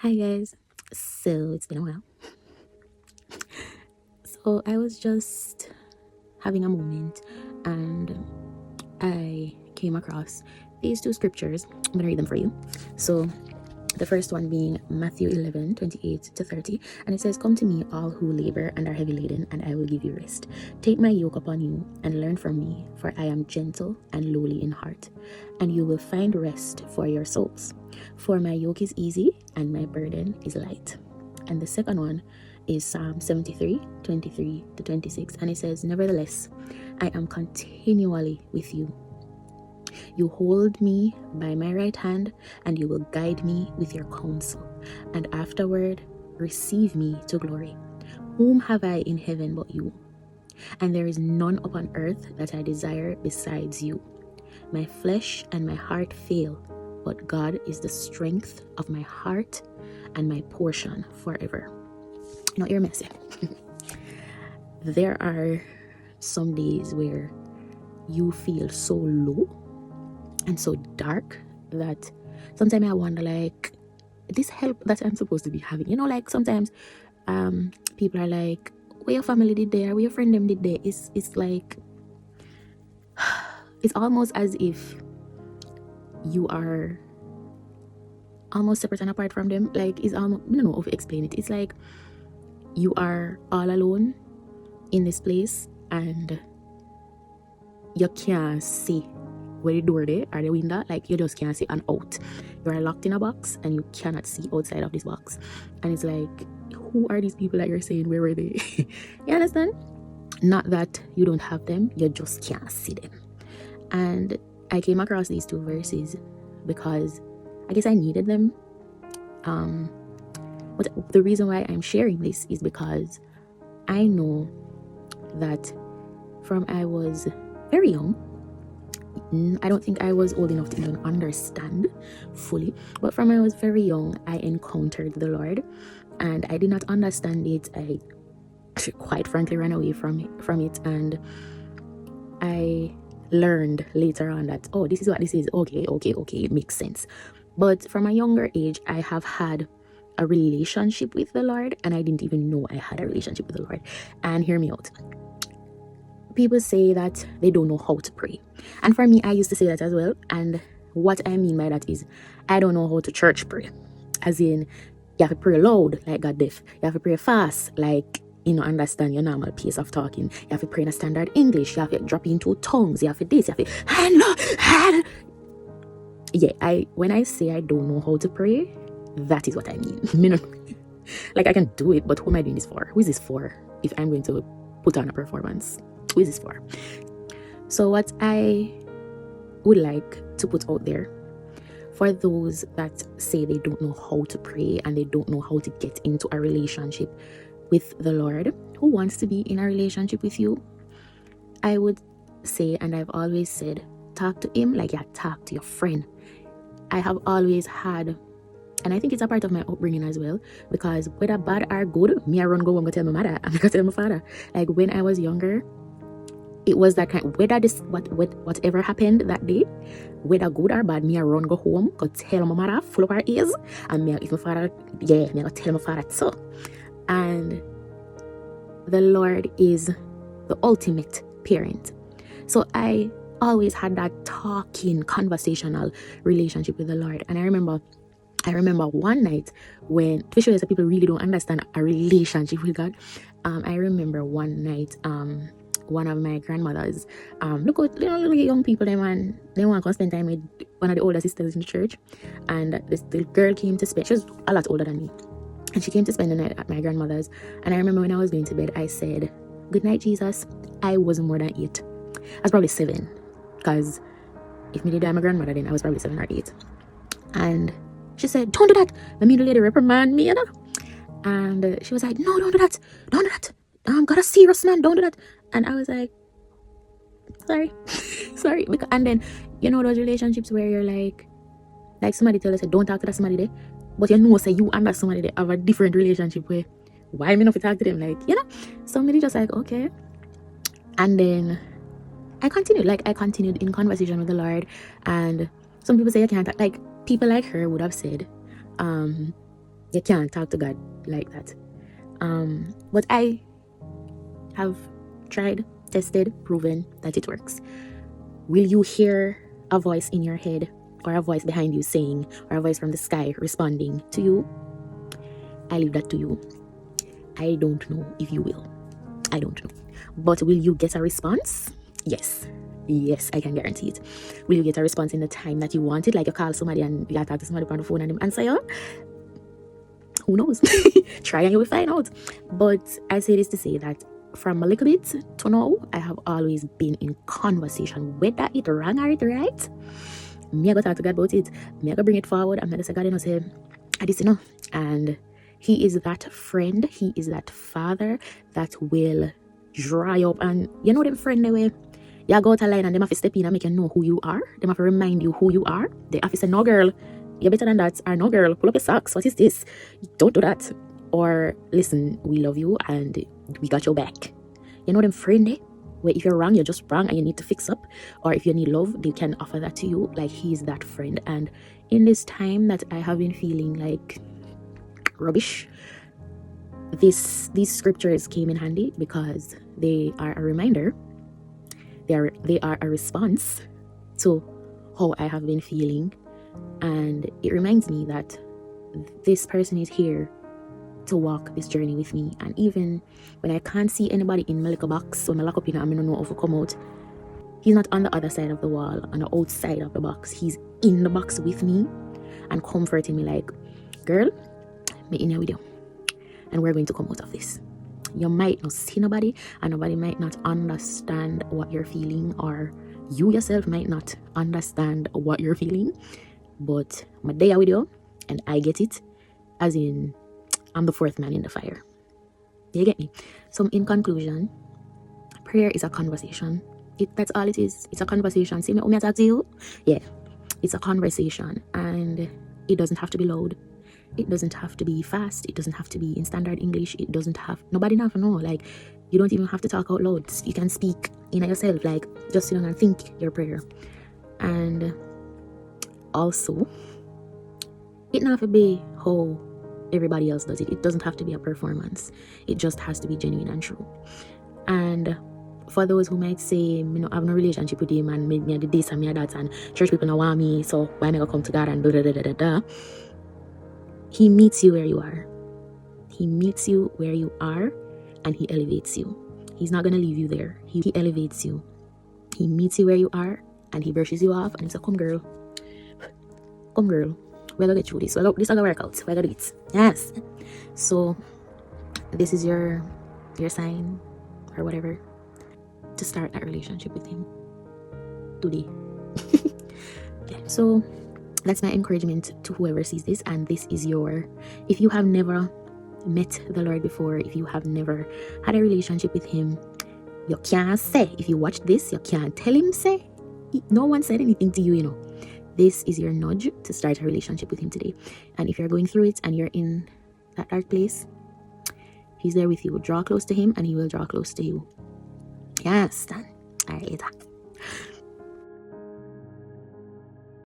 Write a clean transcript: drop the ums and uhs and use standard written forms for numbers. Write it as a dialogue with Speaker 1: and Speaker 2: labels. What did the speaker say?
Speaker 1: Hi guys. So it's been a while. So I was just having a moment and I came across these two scriptures. I'm gonna read them for you. So the first one being Matthew 11:28-30, and it says, "Come to me, all who labor and are heavy laden, and I will give you rest. Take my yoke upon you and learn from me, for I am gentle and lowly in heart, and you will find rest for your souls. For my yoke is easy and my burden is light." And the second one is Psalm 73:23-26, and it says, "Nevertheless, I am continually with you. You hold me by my right hand, and you will guide me with your counsel, and afterward receive me to glory. Whom have I in heaven but you? And there is none upon earth that I desire besides you. My flesh and my heart fail, but God is the strength of my heart and my portion forever." Now, you're messy. There are some days where you feel so low and so dark that sometimes I wonder, like, this help that I'm supposed to be having. Like sometimes people are like, "Where your family did there, where your friend them did there." It's like it's almost as if you are almost separate and apart from them. Like, it's almost, I don't know how to explain it. It's like you are all alone in this place and you can't see where the door there or the window. Like, you just can't see an out. You are locked in a box and you cannot see outside of this box. And it's like, who are these people that you're saying, where were they? You understand? Not that you don't have them, you just can't see them. And I came across these two verses because I guess I needed them. But the reason why I'm sharing this is because I know that from I was very young, I don't think I was old enough to even understand fully, but from I was very young, I encountered the Lord, and I did not understand it. I quite frankly ran away from it, and I learned later on that, oh, this is what this is. Okay, it makes sense. But from a younger age, I have had a relationship with the Lord, and I didn't even know I had a relationship with the Lord. And hear me out. People say that they don't know how to pray. And for me, I used to say that as well. And what I mean by that is, I don't know how to church pray. As in, you have to pray loud, like God deaf. You have to pray fast, like, understand your normal pace of talking. You have to pray in a standard English. You have to drop into tongues. You have to this, you have to... Yeah, when I say I don't know how to pray, that is what I mean. Like, I can do it, but who am I doing this for? Who is this for if I'm going to put on a performance? Who is this for? So what I would like to put out there for those that say they don't know how to pray and they don't know how to get into a relationship with the Lord, who wants to be in a relationship with you, I would say, and I've always said, talk to him like you talk to your friend. I have always had, and I think it's a part of my upbringing as well, because whether bad or good, me I run go and go tell my mother, I'm gonna tell my father. Like, when I was younger, it was that kind, whether whatever happened that day, whether good or bad, me I run go home, go tell my mother, full of her ears, and me if my father, me I go tell my father too. And the Lord is the ultimate parent. So I always had that talking, conversational relationship with the Lord. And I remember one night when, to show you that people really don't understand a relationship with God, I remember one night, one of my grandmothers, look at young people, they want to spend time with one of the older sisters in the church, and the girl came to spend, she was a lot older than me, and she came to spend the night at my grandmother's. And I remember when I was going to bed, I said, "Good night, Jesus." I was more than 8. I was probably 7, because if me did die my grandmother, then I was probably 7 or 8. And she said, "Don't do that." The middle lady reprimand me, and she was like, "No, don't do that. Don't do that. Got a serious man. Don't do that." And I was like, sorry. Sorry. And then, those relationships where you're like somebody tell us, don't talk to that somebody there, but say you and that somebody they have a different relationship where, why me not to talk to them? Like, somebody just like, okay. And then I continued in conversation with the Lord. And some people say I can't, like, people like her would have said, You can't talk to God like that. But I have tried, tested, proven that it works. Will you hear a voice in your head or a voice behind you saying, or a voice from the sky responding to you? I leave that to you. I don't know if you will. I don't know. But will you get a response? Yes. Yes, I can guarantee it. Will you get a response in the time that you want it? Like you call somebody and you talk to somebody on the phone and them answer you? Who knows? Try and you will find out. But I say this to say that from a little bit to now, I have always been in conversation, whether it wrong or it right. Me I go talk to God about it. Me I go bring it forward. I'm gonna say, God, you know, say, I this, you know. And He is that friend. He is that father that will dry up. And you know them friend the way you go out a line and them have to step in and make you know who you are. Them have to remind you who you are. They have to say, no girl, you're better than that. Or no girl, pull up your socks. What is this? Don't do that. Or listen, we love you and we got your back. You know them friend, where if you're wrong, you're just wrong and you need to fix up. Or if you need love, they can offer that to you. Like He's that friend. And in this time that I have been feeling like rubbish, these scriptures came in handy because they are a reminder. They are a response to how I have been feeling, and it reminds me that this person is here to walk this journey with me. And even when I can't see anybody in my little box, when I lock up in it, I don't know how to come out, He's not on the other side of the wall, on the outside of the box. He's in the box with me and comforting me like, girl, me in here with you. And we're going to come out of this. You might not see nobody, and nobody might not understand what you're feeling, or you yourself might not understand what you're feeling. But I'm there with you, and I get it. As in, I'm the fourth man in the fire. You get me? So in conclusion, prayer is a conversation. That's all it is. It's a conversation. See me, I talk to you? Yeah, it's a conversation, and it doesn't have to be loud. It doesn't have to be fast. It doesn't have to be in standard English. It doesn't have, nobody have to know. Like, you don't even have to talk out loud. You can speak in yourself. Like, just sit down and think your prayer. And also, it doesn't have to be how everybody else does it. It doesn't have to be a performance. It just has to be genuine and true. And for those who might say, I have no relationship with him and me do this and me that and church people don't want me, so why am I gonna come to God and da. He meets you where you are. He meets you where you are, and He elevates you. He's not gonna leave you there. He elevates you. He meets you where you are, and He brushes you off, and He says, come girl, we're gonna get through this. Well, this is gonna work out. We're gonna do it. Yes. So this is your sign or whatever to start that relationship with Him today. Yeah. So that's my encouragement to whoever sees this. And this is if you have never met the Lord before, if you have never had a relationship with Him, you can't say, if you watch this, you can't tell Him, say, no one said anything to you, This is your nudge to start a relationship with Him today. And if you're going through it and you're in that dark place, He's there with you. Draw close to Him and He will draw close to you. Yes, done. All right, later.